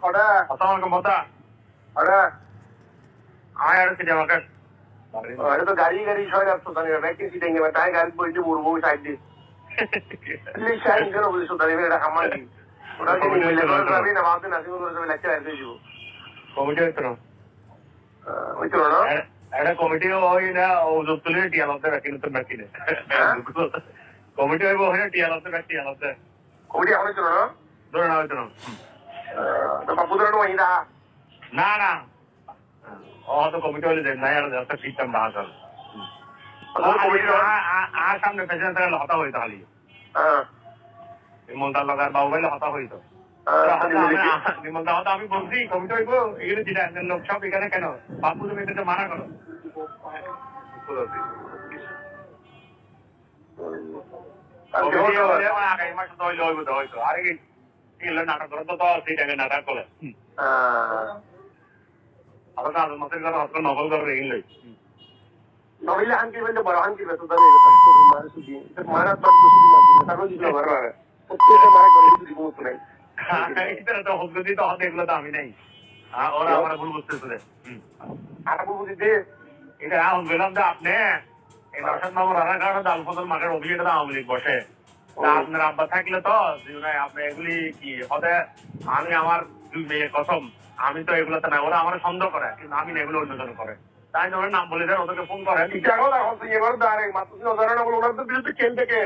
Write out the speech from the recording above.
ওটা আসসালামু মতা ওটা আয় আর সিটি মার্কেট এটা তো গাড়ি সবাই আসতো জানি ব্যাংকে সিটে গেবে তাই গাড়ি বইতে বলবো সাইড দিয়ে সাইড কেন বলিস জানি এটা আমার কি ওটা কি মিলে করে যাবি না ভাবতে না সিঙ্গুল করে যাবে লেকচার আসবে দিব কমিটি হইতো না হইতো না একটা কমিটি ওই না ও যুক্তলে টিয়ালতে রাখি নতুন রাখি না কমিটি হইব হয় টিয়ালতে রাখি টিয়ালতে কমিটি এখন হইতো না ধরে না হইতো না তো বাপু ধরে নয় না না না ও তো কমিটি হলে দেন না আর একটা সিস্টেম বাহার আর সামনে প্রেসিডেন্ট থেকে হতা হইতো খালি নিমন্ত্রণ লাগার বাবু ভাইলে হতা হইতো নিমন্ত্রণ হতা আমি বলছি কমিটি হইব এখানে যেটা লোক সব এখানে কেন বাপু তুমি এটা মানা করো আগামী মাসে তো হইলে হইব তো হয়তো আরে কি নাটক করে তো সেইটাকে নাটক করে আরো কাজ মাসের ঘরে হস্ত নকল করে রেখে লই নহিলে আনকি বলতে বড় আনকি বেতো দাঁড়িয়ে মারা সুদি মারা তো সুদি না তারও দিল মারা প্রত্যেকটা মারা করে সুদি বহুত নাই এটা তো হগদি তো হতে এগুলো তো আমি নাই ওরা আমার ভুল বুঝতেছে আর বুঝি দিতে এটা এখন বললাম যে আপনি এই দর্শন বাবু রানা কারণে দাল ফসল মাঠের অভিযোগটা আওয়ামী লীগ বসে আপনার আব্বা থাকলে তো আপনি এগুলি কি হতে আমি আমার দুই মেয়ের কসম আমি তো এগুলোতে না ওরা আমার সন্দেহ করে কিন্তু আমি এগুলো অন্যজন করে তাই ওদের নাম বলে দেন ওদেরকে ফোন করেন এবার দাঁড়ায় মাত্র 3,000 না বলে ওনার তো বিরুদ্ধে কেন থেকে